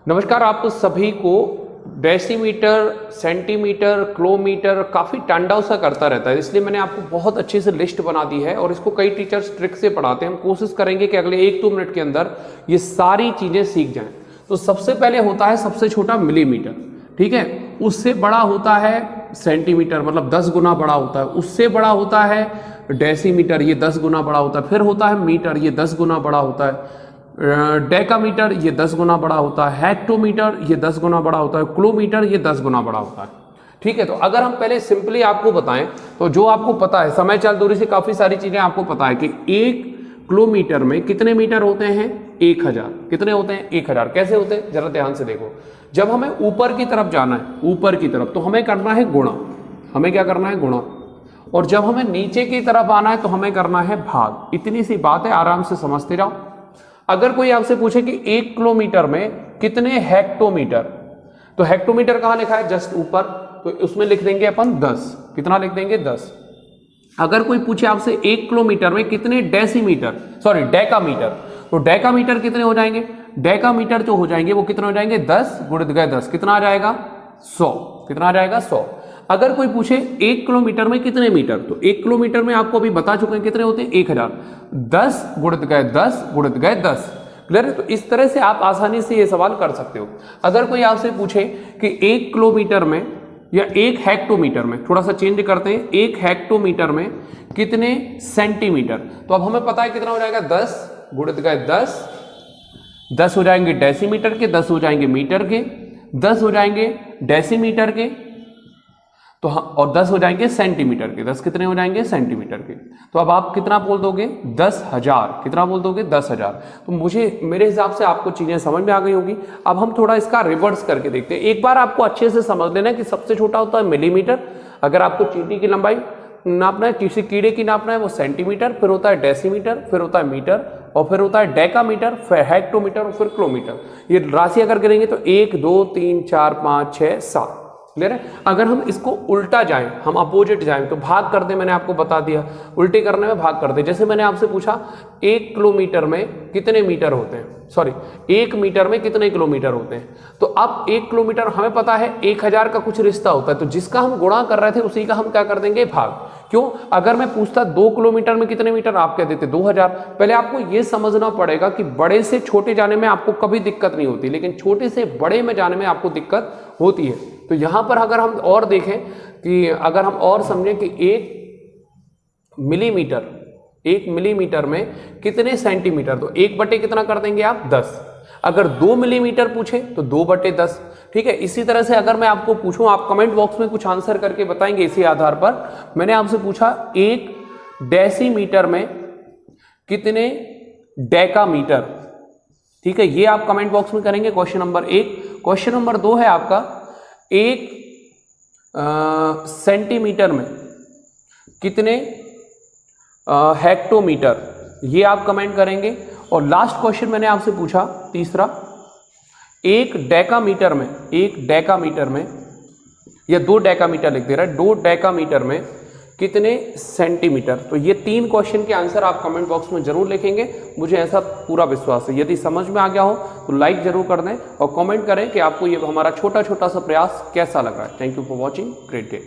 नमस्कार, आप सभी को डेसीमीटर, सेंटीमीटर, किलोमीटर काफ़ी टंडाव सा करता रहता है, इसलिए मैंने आपको बहुत अच्छे से लिस्ट बना दी है और इसको कई टीचर्स ट्रिक से पढ़ाते हैं। हम कोशिश करेंगे कि अगले 1-2 मिनट के अंदर ये सारी चीज़ें सीख जाएं। तो सबसे पहले होता है सबसे छोटा मिलीमीटर, ठीक है। उससे बड़ा होता है सेंटीमीटर, मतलब 10 गुना बड़ा होता है। उससे बड़ा होता है डेसीमीटर, ये 10 गुना बड़ा होता है। फिर होता है मीटर, ये 10 गुना बड़ा होता है। डेकामीटर, ये 10 गुना बड़ा होता है। हेक्टोमीटर, ये 10 गुना बड़ा होता है। किलोमीटर, ये 10 गुना बड़ा होता है, ठीक है। तो अगर हम पहले सिंपली आपको बताएं तो जो आपको पता है, समय चाल दूरी से काफ़ी सारी चीज़ें आपको पता है कि 1 किलोमीटर में कितने मीटर होते हैं? 1000। कितने होते हैं? 1000। कैसे होते हैं जरा ध्यान से देखो। जब हमें ऊपर की तरफ जाना है, ऊपर की तरफ, तो हमें करना है गुणा। हमें क्या करना है? गुणा। और जब हमें नीचे की तरफ आना है तो हमें करना है भाग। इतनी सी बात है, आराम से समझते जाओ। अगर कोई आपसे पूछे कि 1 किलोमीटर में कितने हेक्टोमीटर, तो हेक्टोमीटर कहाँ लिखा है? जस्ट ऊपर, तो उसमें लिख देंगे अपन 10। कितना लिख देंगे? 10। अगर कोई पूछे आपसे 1 किलोमीटर में कितने डेकामीटर, तो डेकामीटर कितने हो जाएंगे? डेकामीटर जो हो जाएंगे वो कितने हो जाएंगे? 10 गुणित 10। कितना आ जाएगा? 100। कितना आ जाएगा? 100। अगर कोई पूछे 1 किलोमीटर में कितने मीटर, तो 1 किलोमीटर में आपको अभी बता चुके हैं कितने होते हैं? 1000। 10 गुणित 10 गुणित 10। क्लियर है? तो इस तरह से आप आसानी से ये सवाल कर सकते हो। अगर कोई आपसे पूछे कि 1 किलोमीटर में या 1 हेक्टोमीटर में, थोड़ा सा चेंज करते हैं, 1 हेक्टोमीटर में कितने सेंटीमीटर, तो अब हमें पता है कितना हो जाएगा? 10 गुणित 10। 10 हो जाएंगे डेसीमीटर के, 10 हो जाएंगे मीटर के, 10 हो जाएंगे डेसीमीटर के, तो और 10 हो जाएंगे सेंटीमीटर के। 10 कितने हो जाएंगे? सेंटीमीटर के। तो अब आप कितना बोल दोगे? 10,000। कितना बोल दोगे? 10,000। तो मेरे हिसाब से आपको चीजें समझ में आ गई होगी। अब हम थोड़ा इसका रिवर्स करके देखते हैं। एक बार आपको अच्छे से समझ लेना कि सबसे छोटा होता है मिलीमीटर। अगर आपको चींटी की लंबाई नापना है, किसी कीड़े की नापना है, वो सेंटीमीटर, फिर होता है डेसीमीटर, फिर होता है मीटर, और फिर होता है डेकामीटर, फिर हेक्टोमीटर और फिर किलोमीटर। ये राशि अगर करेंगे तो 1 2 3 4 5 6 7। क्लियर है? अगर हम इसको उल्टा जाएं, हम अपोजिट जाएं, तो भाग कर दे, मैंने आपको बता दिया। उल्टे करने में भाग कर दे। जैसे मैंने आपसे पूछा 1 किलोमीटर में कितने मीटर होते हैं, 1 मीटर में कितने किलोमीटर होते हैं, तो अब 1 किलोमीटर हमें पता है 1000 का कुछ रिश्ता होता है, तो जिसका हम गुणा कर रहे थे उसी का हम क्या कर देंगे? भाग। क्यों? अगर मैं पूछता 2 किलोमीटर में कितने मीटर, आप कह देते 2000। पहले आपको यह समझना पड़ेगा कि बड़े से छोटे जाने में आपको कभी दिक्कत नहीं होती, लेकिन छोटे से बड़े में जाने में आपको दिक्कत होती है। तो यहां पर अगर हम और देखें कि अगर हम और समझें कि 1 मिलीमीटर में कितने सेंटीमीटर, तो 1 बटे कितना कर देंगे आप? 10। अगर 2 मिलीमीटर पूछे तो 2 बटे 10। ठीक है। इसी तरह से अगर मैं आपको पूछूं, आप कमेंट बॉक्स में कुछ आंसर करके बताएंगे इसी आधार पर। मैंने आपसे पूछा 1 डेसीमीटर में कितने डेकामीटर, ठीक है, ये आप कमेंट बॉक्स में करेंगे, क्वेश्चन नंबर 1। क्वेश्चन नंबर 2 है आपका 1 सेंटीमीटर में कितने हेक्टोमीटर, ये आप कमेंट करेंगे। और लास्ट क्वेश्चन मैंने आपसे पूछा तीसरा, 1 डेकामीटर में या 2 डेकामीटर लिख दे रहा है, 2 डेकामीटर में कितने सेंटीमीटर। तो ये 3 क्वेश्चन के आंसर आप कमेंट बॉक्स में जरूर लिखेंगे, मुझे ऐसा पूरा विश्वास है। यदि समझ में आ गया हो तो लाइक जरूर कर दें और कमेंट करें कि आपको ये हमारा छोटा छोटा सा प्रयास कैसा लगा है। Thank you for watching, great day.